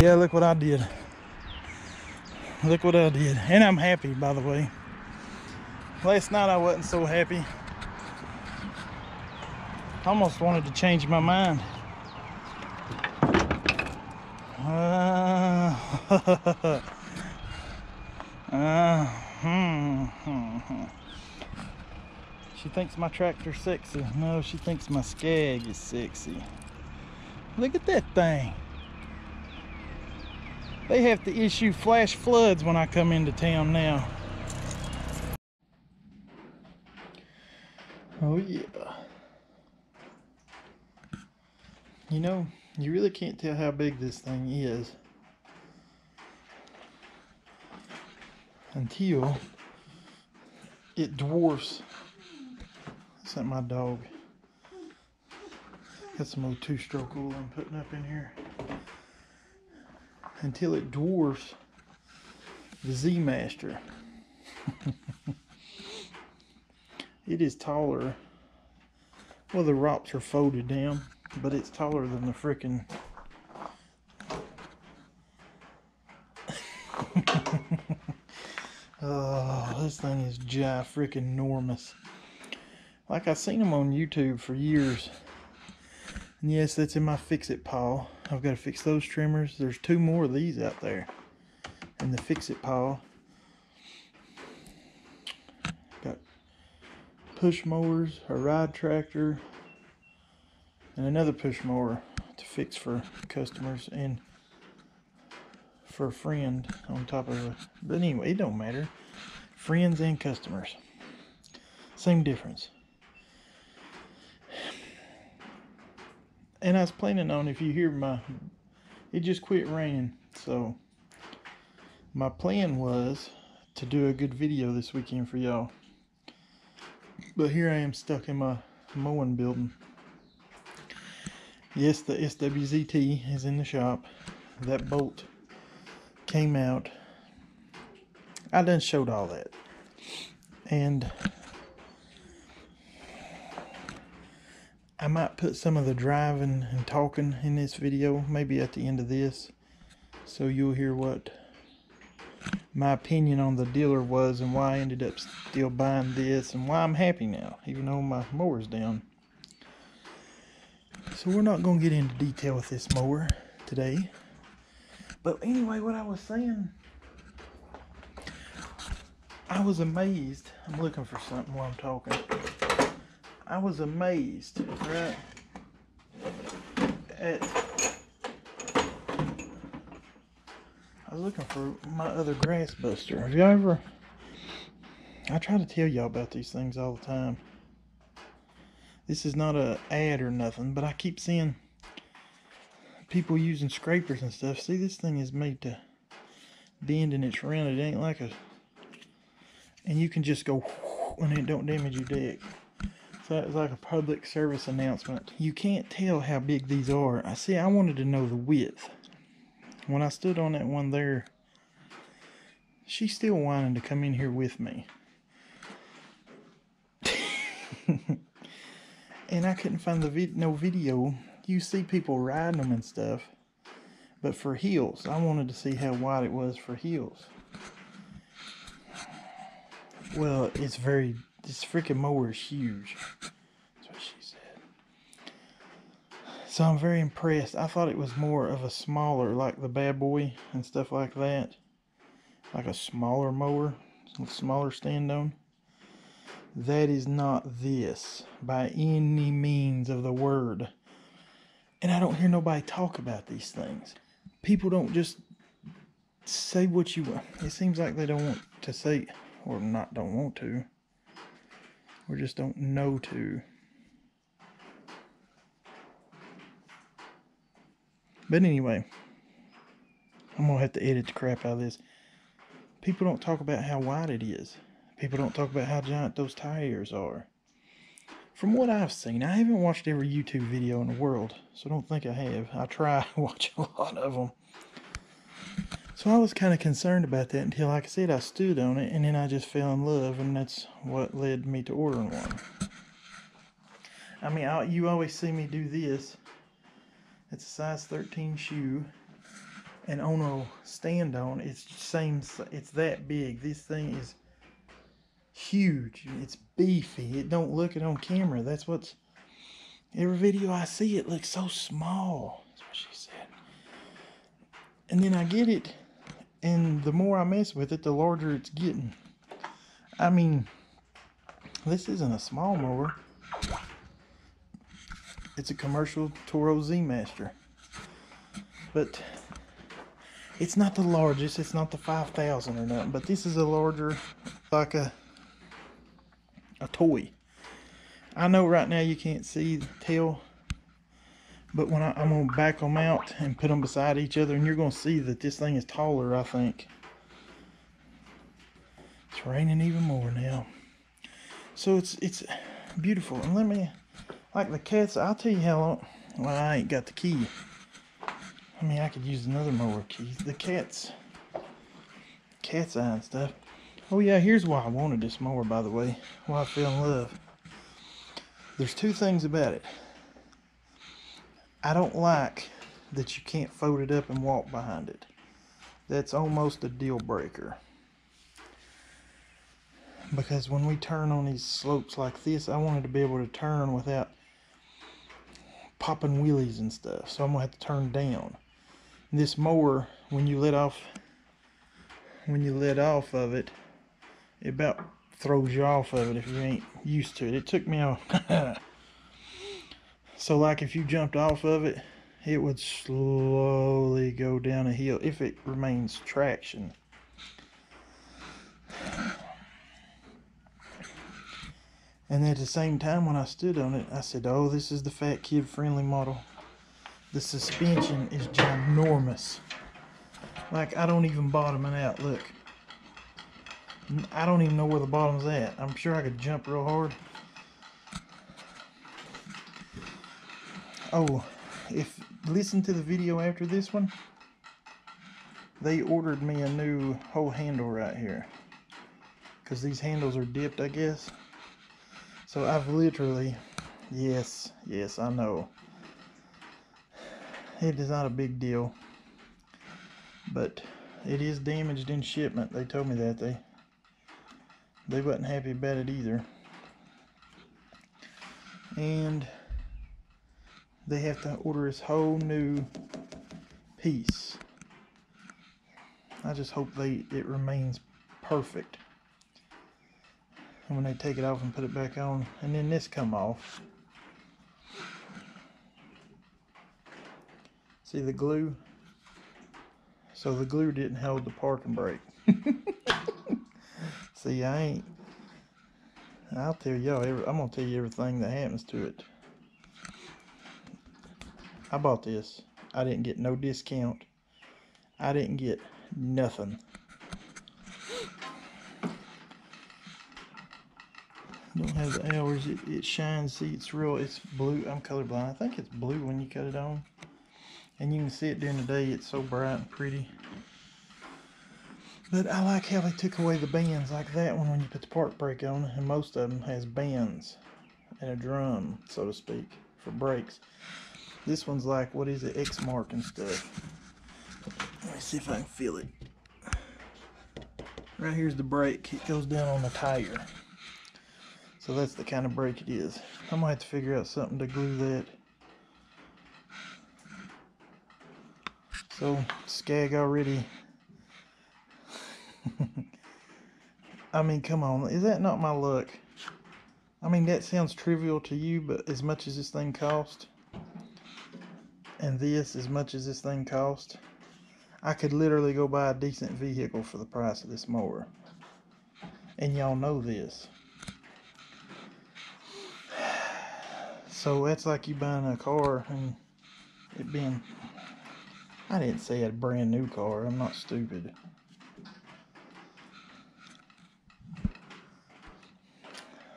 Yeah, look what I did. Look what I did. And I'm happy, by the way. Last night I wasn't so happy. I almost wanted to change my mind. She thinks my tractor's sexy. No, she thinks my SCAG is sexy. Look at that thing. They have to issue flash floods when I come into town now. Oh yeah. You know, you really can't tell how big this thing is until it dwarfs. That's not my dog. Got some old two-stroke oil I'm putting up in here. Until it dwarfs the Z-Master. It is taller. Well, the rocks are folded down, but it's taller than the frickin' oh, this thing is frickin' enormous. Like, I've seen them on YouTube for years. And yes, that's in my fix-it pile. I've got to fix those trimmers. There's 2 more of these out there in the fix-it pile. Got push mowers, a ride tractor, and another push mower to fix for customers and for a friend on top of it. But anyway, it don't matter. Friends and customers. Same difference. And I was planning on, if you hear it just quit raining, so my plan was to do a good video this weekend for y'all. But here I am stuck in my mowing building. Yes, the SWZT is in the shop. That bolt came out. I done showed all that. And I might put some of the driving and talking in this video, maybe at the end of this, so you'll hear what my opinion on the dealer was and why I ended up still buying this and why I'm happy now, even though my mower's down. So we're not going to get into detail with this mower today. But anyway, what I was saying, I was amazed. I'm looking for something while I'm talking. I was amazed, right, I was looking for my other grass buster. Have you ever, I try to tell y'all about these things all the time. This is not an ad or nothing, but I keep seeing people using scrapers and stuff. See, this thing is made to bend and it's rounded. It ain't like and you can just go and it don't damage your deck. So it's like a public service announcement. You can't tell how big these are. I wanted to know the width. When I stood on that one there, she's still whining to come in here with me. And I couldn't find no video. You see people riding them and stuff. But for heels, I wanted to see how wide it was for heels. Well, this freaking mower is huge. That's what she said. So I'm very impressed. I thought it was more of a smaller, like the Bad Boy and stuff like that. Like a smaller mower, a smaller stand on. That is not this by any means of the word. And I don't hear nobody talk about these things. People don't just say what you want. It seems like they don't want to say, or don't want to, or just don't know to. But anyway, I'm gonna have to edit the crap out of this. People don't talk about how wide it is. People don't talk about how giant those tires are. From what I've seen, I haven't watched every YouTube video in the world, so don't think I have. I try to watch a lot of them. So I was kind of concerned about that until, like I said, I stood on it, and then I just fell in love, and that's what led me to ordering one. I mean, you always see me do this. It's a size 13 shoe, and on a stand-on, it's that big. This thing is huge. It's beefy. It don't look it on camera. That's what's... Every video I see, it looks so small. That's what she said. And then I get it, and the more I mess with it, the larger it's getting. I mean, this isn't a small mower. It's a commercial Toro Z Master. But it's not the largest. It's not the 5,000 or nothing. But this is a larger, like a toy. I know right now you can't tell, but when I'm going to back them out and put them beside each other, and you're going to see that this thing is taller, I think. It's raining even more now. So it's beautiful. And let me, like the cats, I'll tell you how long, well, I ain't got the key. I mean, I could use another mower key. The cat's eye and stuff. Oh yeah, here's why I wanted this mower, by the way. Why I fell in love. There's two things about it. I don't like that you can't fold it up and walk behind it. That's almost a deal breaker. Because when we turn on these slopes like this, I wanted to be able to turn without popping wheelies and stuff. So I'm going to have to turn down. This mower, when you let off of it, it about throws you off of it if you ain't used to it. It took me a so like if you jumped off of it, it would slowly go down a hill if it remains traction. And at the same time, when I stood on it, I said, oh, this is the fat kid friendly model. The suspension is ginormous. Like, I don't even bottom it out. Look, I don't even know where the bottom's at. I'm sure I could jump real hard. Oh, listen to the video after this one. They ordered me a new whole handle right here, because these handles are dipped, I guess. So I've literally, yes, I know. It is not a big deal, but it is damaged in shipment. They told me that. They wasn't happy about it either. And they have to order this whole new piece. I just hope it remains perfect. And when they take it off and put it back on, and then this come off. See the glue? So the glue didn't hold the parking brake. See, I'll tell y'all, I'm going to tell you everything that happens to it. I bought this. I didn't get no discount. I didn't get nothing. Don't have the hours. It shines. See, it's blue. I'm colorblind. I think it's blue when you cut it on. And you can see it during the day. It's so bright and pretty. But I like how they took away the bands like that one when you put the park brake on. And most of them has bands and a drum, so to speak, for brakes. This one's like, what is it, X mark and stuff. Let me see if I can feel it. Right here's the brake. It goes down on the tire. So that's the kind of brake it is. I might have to figure out something to glue that. So SCAG already. I mean, come on, is that not my luck? I mean, that sounds trivial to you, but as much as this thing cost, and this as much as this thing cost, I could literally go buy a decent vehicle for the price of this mower. And y'all know this. So that's like you buying a car and it being, I didn't say a brand new car, I'm not stupid.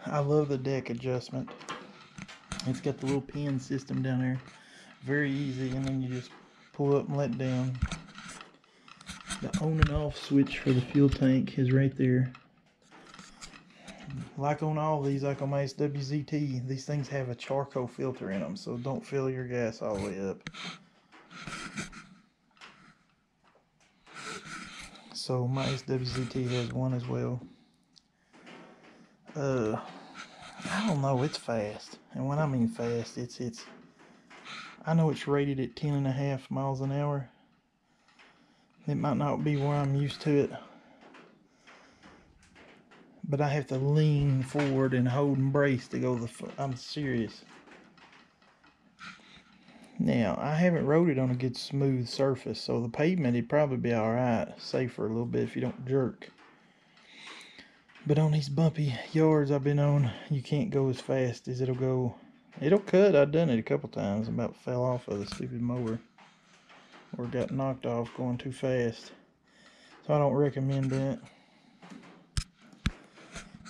I love the deck adjustment. It's got the little pin system down there. Very easy, and then you just pull up and let down. The on and off switch for the fuel tank is right there. Like on all these, like on my SWZT, these things have a charcoal filter in them, so don't fill your gas all the way up. So my SWZT has one as well. I don't know, it's fast. And when I mean fast, it's I know it's rated at 10.5 miles an hour. It might not be where I'm used to it, but I have to lean forward and hold and brace to go I'm serious. Now, I haven't rode it on a good smooth surface, so the pavement it'd probably be alright, safer a little bit if you don't jerk. But on these bumpy yards I've been on, you can't go as fast as it'll go. It'll cut. I've done it a couple times. About fell off of the stupid mower, or got knocked off going too fast. So I don't recommend that.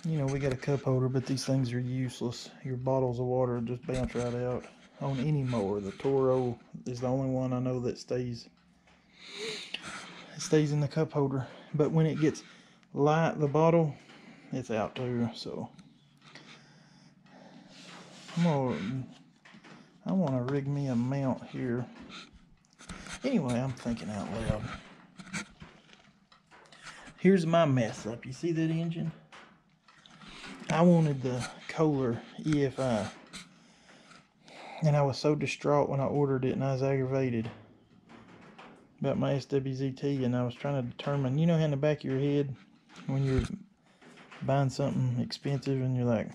You know, we got a cup holder, but these things are useless. Your bottles of water just bounce right out on any mower. The Toro is the only one I know that stays. It stays in the cup holder. But when it gets light, the bottle, it's out too. So I want to rig me a mount here. Anyway, I'm thinking out loud. Here's my mess up. You see that engine? I wanted the Kohler EFI, and I was so distraught when I ordered it, and I was aggravated about my SWZT, and I was trying to determine, you know how in the back of your head when you're buying something expensive and you're like,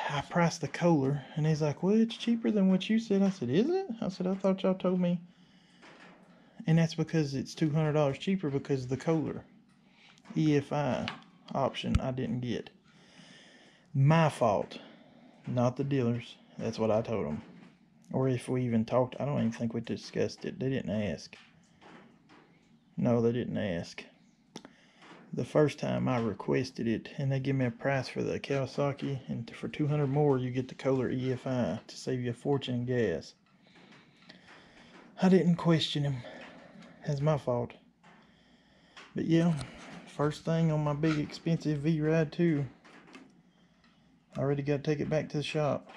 I priced the Kohler, and he's like, well, it's cheaper than what you said. I said, is it? I said, I thought y'all told me. And that's because it's $200 cheaper because of the Kohler EFI option I didn't get. My fault, not the dealers. That's what I told them. Or if we even talked, I don't even think we discussed it. They didn't ask. No, they didn't ask. The first time I requested it, and they give me a price for the Kawasaki, and for $200 more you get the Kohler EFI to save you a fortune in gas. I didn't question him. That's my fault. But yeah, first thing on my big expensive V-Ride 2. I already got to take it back to the shop.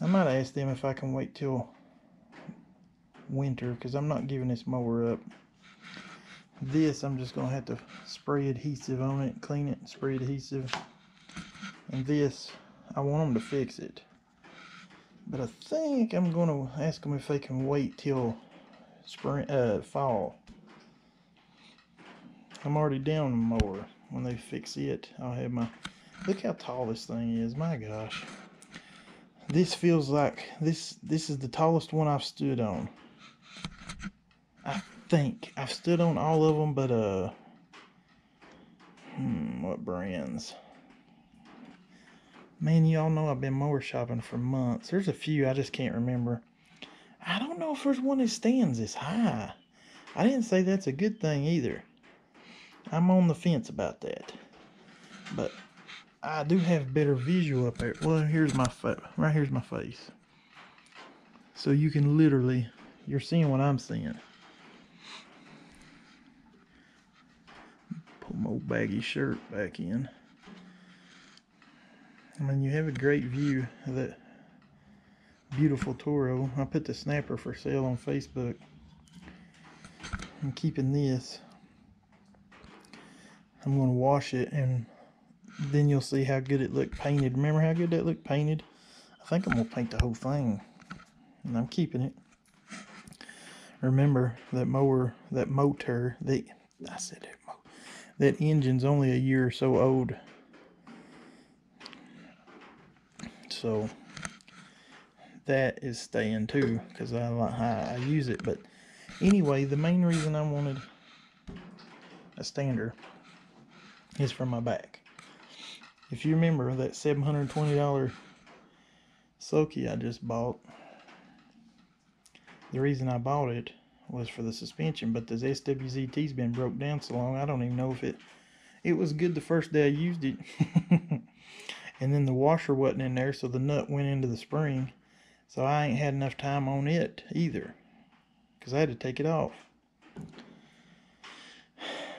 I might ask them if I can wait till winter, because I'm not giving this mower up. This, I'm just going to have to spray adhesive on it, clean it, spray adhesive. And this, I want them to fix it. But I think I'm going to ask them if they can wait till spring, fall. I'm already down the mower. When they fix it, I'll have my... Look how tall this thing is. My gosh. This feels like... This is the tallest one I've stood on. I think. I've stood on all of them, but... what brands? Man, y'all know I've been mower shopping for months. There's a few, I just can't remember. I don't know if there's one that stands this high. I didn't say that's a good thing either. I'm on the fence about that. But I do have better visual up there. Well, here's my right here's my face. So you can literally, you're seeing what I'm seeing. Pull my old baggy shirt back in. I mean, you have a great view of that beautiful Toro. I put the snapper for sale on Facebook. I'm keeping this. I'm going to wash it, and then you'll see how good it looked painted. Remember how good that looked painted? I think I'm going to paint the whole thing, and I'm keeping it. Remember, that mower, that motor, that engine's only a year or so old. So that is staying too, because I use it. But anyway, the main reason I wanted a stander is for my back. If you remember that $720 Soaky I just bought, the reason I bought it was for the suspension, but this SWZT's been broke down so long, I don't even know if it was good the first day I used it. And then the washer wasn't in there, so the nut went into the spring. So I ain't had enough time on it either, because I had to take it off.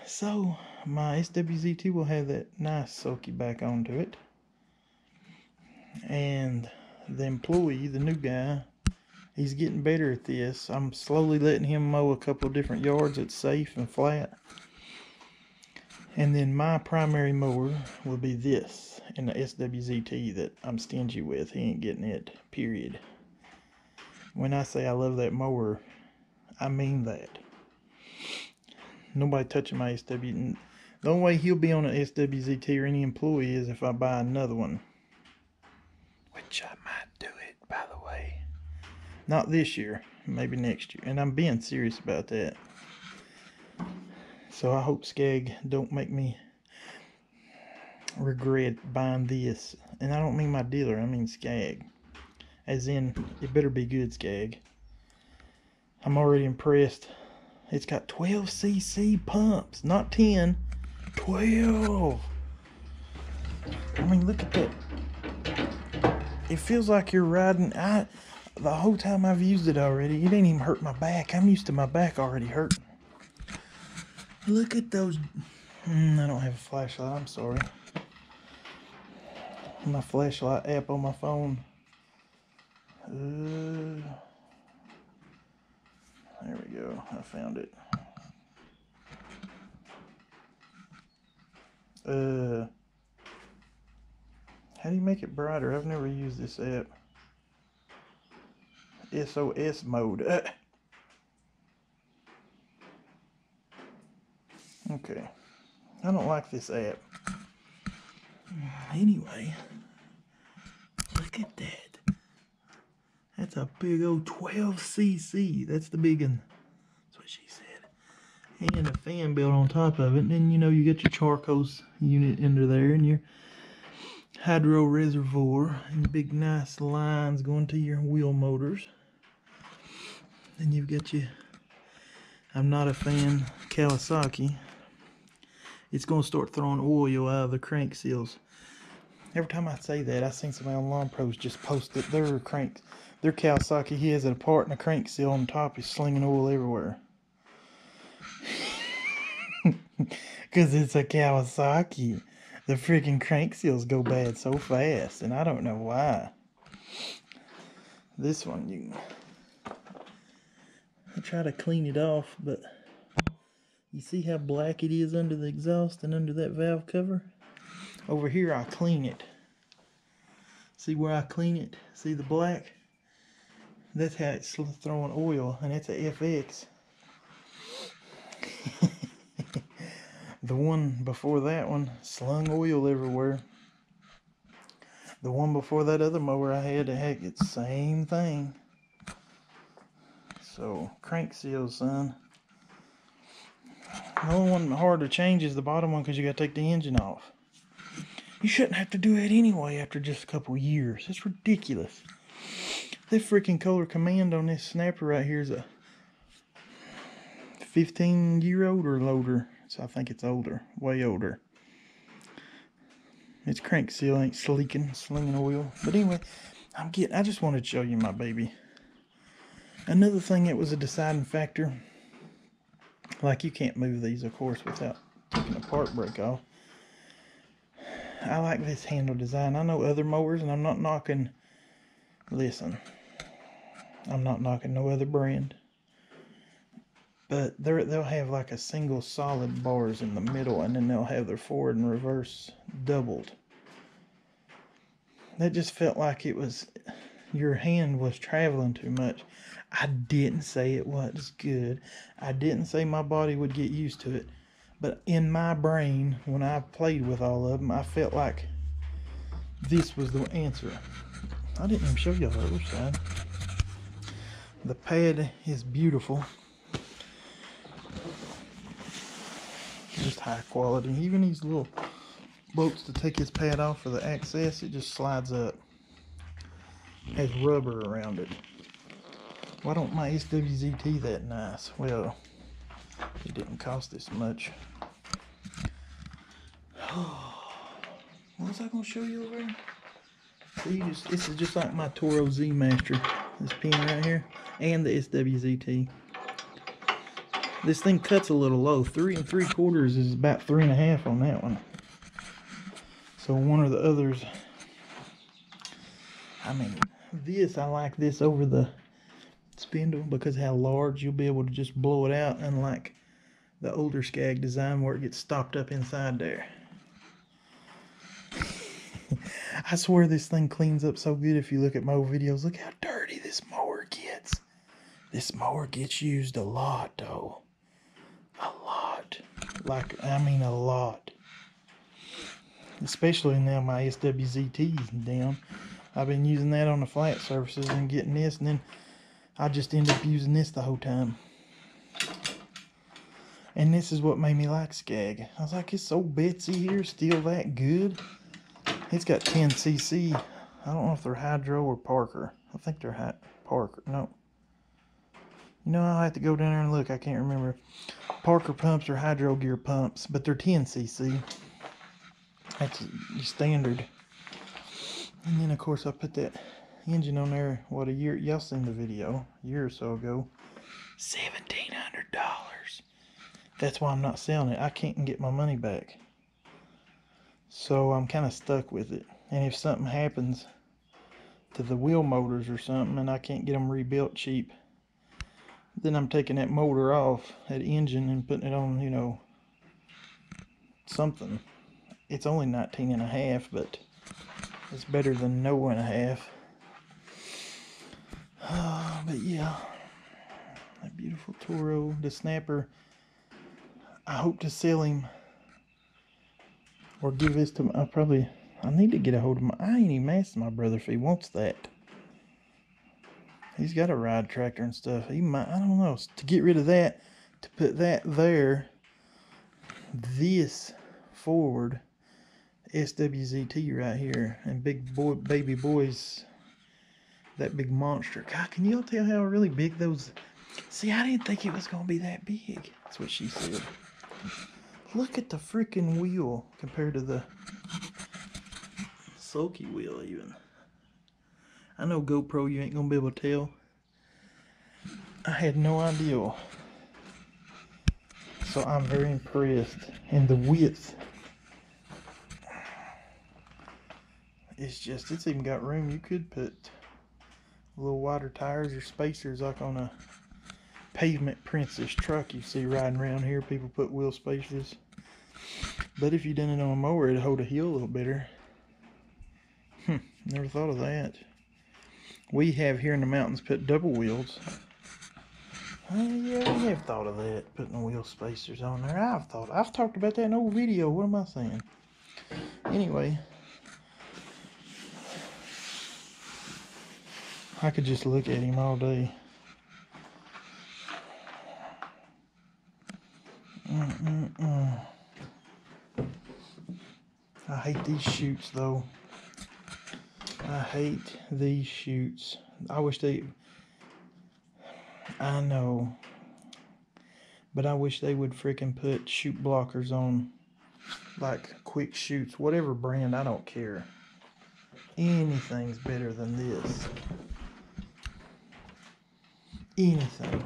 So my SWZT will have that nice silky back onto it. And the employee, the new guy, he's getting better at this. I'm slowly letting him mow a couple of different yards that's safe and flat. And then my primary mower will be this in the SWZT that I'm stingy with. He ain't getting it, period. When I say I love that mower, I mean that. Nobody touching my SW. The only way he'll be on an SWZT or any employee is if I buy another one. Which I might do it, by the way. Not this year, maybe next year. And I'm being serious about that. So I hope SCAG don't make me regret buying this. And I don't mean my dealer, I mean SCAG. As in, it better be good, SCAG. I'm already impressed. It's got 12cc pumps, not 10, 12. I mean, look at that. It feels like you're riding. The whole time I've used it already, it ain't even hurt my back. I'm used to my back already hurting. Look at those. I don't have a flashlight, I'm sorry. My flashlight app on my phone. There we go, I found it. How do you make it brighter? I've never used this app. SOS mode. Okay. I don't like this app. Anyway, look at that. That's a big old 12cc. That's the big one. That's what she said. And a fan belt on top of it. And then, you know, you get your charcoal unit under there and your hydro reservoir and your big nice lines going to your wheel motors. Then you've got your, I'm not a fan, Kawasaki. It's going to start throwing oil out of the crank seals. Every time I say that, I seen somebody on Lawn Pros just post that their Kawasaki, he has it apart and the crank seal on top is slinging oil everywhere. Because it's a Kawasaki. The freaking crank seals go bad so fast, and I don't know why. This one, you I try to clean it off, but you see how black it is under the exhaust and under that valve cover? Over here, I clean it. See where I clean it? See the black? That's how it's throwing oil, and that's a FX. The one before that one slung oil everywhere. The one before that other mower I had, heck, it's the same thing. So, crank seals, son. The only one hard to change is the bottom one because you got to take the engine off. You shouldn't have to do that anyway after just a couple years. It's ridiculous. That freaking Kohler Command on this snapper right here is a 15-year-old or older. So I think it's older, way older. Its crank seal ain't slinging oil. But anyway, I just wanted to show you my baby. Another thing that was a deciding factor, like you can't move these, of course, without taking the part brake off. I like this handle design. I know other mowers, and I'm not knocking, listen, I'm not knocking no other brand. But they'll have like a single solid bars in the middle, and then they'll have their forward and reverse doubled. That just felt like it was, your hand was traveling too much. I didn't say it was good. I didn't say my body would get used to it. But in my brain, when I played with all of them, I felt like this was the answer. I didn't even show you the other side. The pad is beautiful. Just high quality. Even these little bolts to take his pad off for the access, it just slides up. Has rubber around it. Why don't my SWZT that nice? Well, it didn't cost this much. What was I gonna show you over there? See, this is just like my Toro Z Master. This pin right here. And the SWZT. This thing cuts a little low. 3 3/4 is about 3 1/2 on that one. So one or the others. I mean, I like this over the spindle because how large you'll be able to just blow it out, unlike the older SCAG design where it gets stopped up inside there. I swear this thing cleans up so good if you look at my old videos. Look how dirty this mower gets. This mower gets used a lot though. A lot. Like, I mean a lot. Especially now my SWZT is down. I've been using that on the flat surfaces and getting this, and then I just end up using this the whole time. And this is what made me like SCAG. I was like, it's so Betsy here, still that good. It's got 10cc. I don't know if they're Hydro or Parker. I think they're Parker. No. You know, I'll have to go down there and look. I can't remember. Parker pumps or Hydro gear pumps, but they're 10cc. That's standard. And then, of course, I put that engine on there, what, a year, y'all seen the video, a year or so ago. $1,700. That's why I'm not selling it. I can't get my money back. So I'm kind of stuck with it. And if something happens to the wheel motors or something and I can't get them rebuilt cheap, then I'm taking that motor off, that engine, and putting it on, you know, something. It's only 19 1/2, but it's better than no 1/2. But yeah, that beautiful Toro, the Snapper. I hope to sell him or give this to I need to get a hold of I ain't even asked my brother if he wants that. He's got a ride tractor and stuff. He might, I don't know, to get rid of that, to put that there, this forward, SWZT right here, and baby boys, that big monster. God, can y'all tell how really big those? See, I didn't think it was gonna be that big. That's what she said. Look at the freaking wheel compared to the sulky wheel even. I know GoPro you ain't gonna be able to tell. I had no idea. So I'm very impressed. And the width. It's even got room. You could put little wider tires or spacers like on a pavement princess truck you see riding around here. People put wheel spacers. But if you done it on a mower, it'd hold a heel a little better. Never thought of that. We have here in the mountains put double wheels. Yeah, we have thought of that, putting wheel spacers on there. I've talked about that in an old video. What am I saying? Anyway, I could just look at him all day. I hate these chutes though. I hate these chutes. I wish I know, but I wish they would freaking put chute blockers on, like quick chutes, whatever brand, I don't care. Anything's better than this. Anything.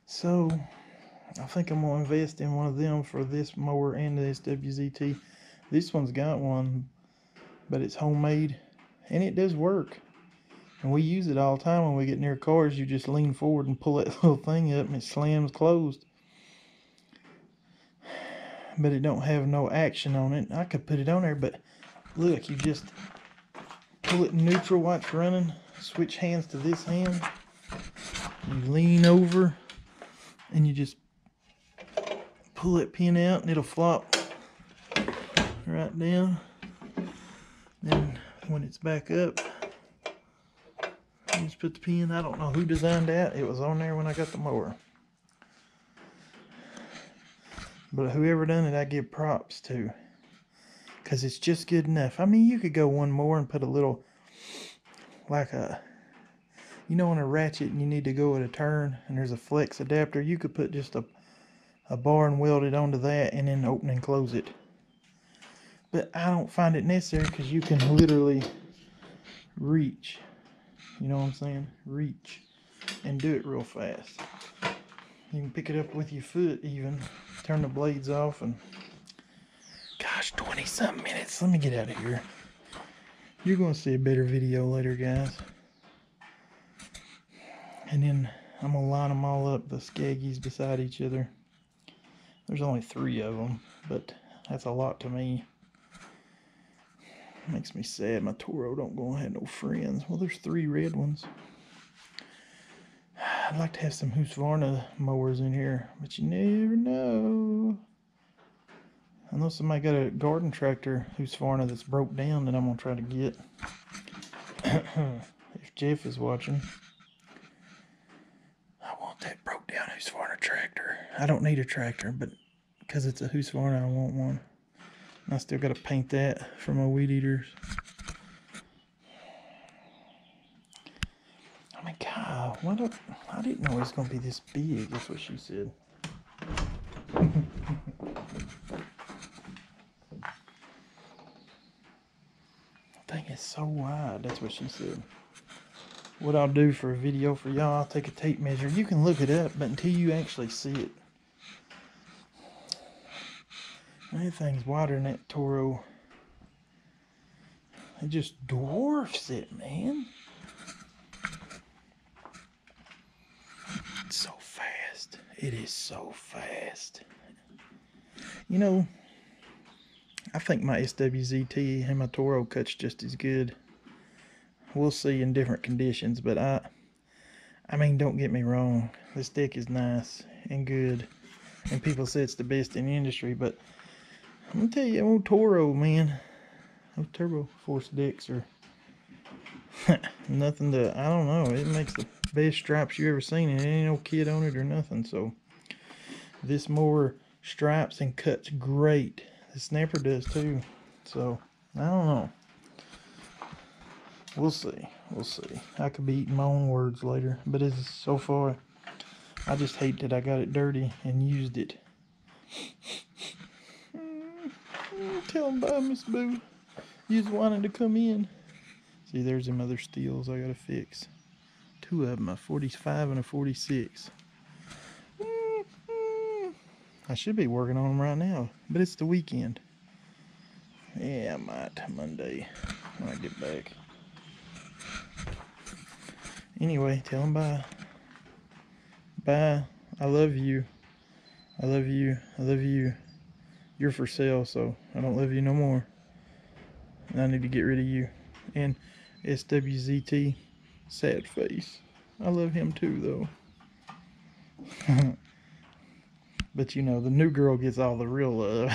So I think I'm gonna invest in one of them for this mower and the SWZT. This one's got one, but it's homemade and it does work. And we use it all the time when we get near cars. You just lean forward and pull that little thing up and it slams closed. But it don't have no action on it. I could put it on there, but look, you just pull it in neutral while it's running. Switch hands to this hand. You lean over and you just pull that pin out and it'll flop right down. Then when it's back up, you just put the pin. I don't know who designed that. It was on there when I got the mower. But whoever done it, I give props to. Because it's just good enough. I mean, you could go one more and put a little, like a, you know, on a ratchet and you need to go at a turn and there's a flex adapter. You could put just a bar and weld it onto that and then open and close it. But I don't find it necessary because you can literally reach. You know what I'm saying? Reach. And do it real fast. You can pick it up with your foot even. Turn the blades off and... Gosh, 20-something minutes. Let me get out of here. You're going to see a better video later, guys. And then I'm going to line them all up, the SCAGs beside each other. There's only 3 of them, but that's a lot to me. Makes me sad my Toro don't go and have no friends. Well, there's 3 red ones. I'd like to have some Husqvarna mowers in here, but you never know. I know somebody got a garden tractor Husqvarna that's broke down that I'm going to try to get. If Jeff is watching. I want that broke down Husqvarna tractor. I don't need a tractor, but because it's a Husqvarna, I want one. And I still got to paint that for my weed eaters. I mean, God, I didn't know it was going to be this big. That's what she said. Thing is so wide. That's what she said. What I'll do for a video for y'all, I'll take a tape measure. You can look it up, but until you actually see it. That thing's wider than that Toro. It just dwarfs it, man. It's so fast. It is so fast. You know, I think my SWZT and my Toro cuts just as good. We'll see in different conditions, but I mean, don't get me wrong. This deck is nice and good, and people say it's the best in the industry, but I'm gonna tell you, old Toro, man, those Turbo Force decks are nothing to, I don't know, it makes the best stripes you ever seen, and there ain't no kid on it or nothing. So this mower stripes and cuts great. The snapper does too. So I don't know. We'll see. We'll see. I could be eating my own words later, but it's so far. I just hate that I got it dirty and used it. Tell them bye, Miss Boo. You was wanting to come in. See, there's them other steels I gotta fix. 2 of them, a 45 and a 46. I should be working on them right now, but it's the weekend. Yeah, I might Monday when I get back. Anyway, tell them bye. Bye. I love you. I love you. I love you. You're for sale, so I don't love you no more. And I need to get rid of you. And SWZT, sad face. I love him too, though. But you know, the new girl gets all the real love.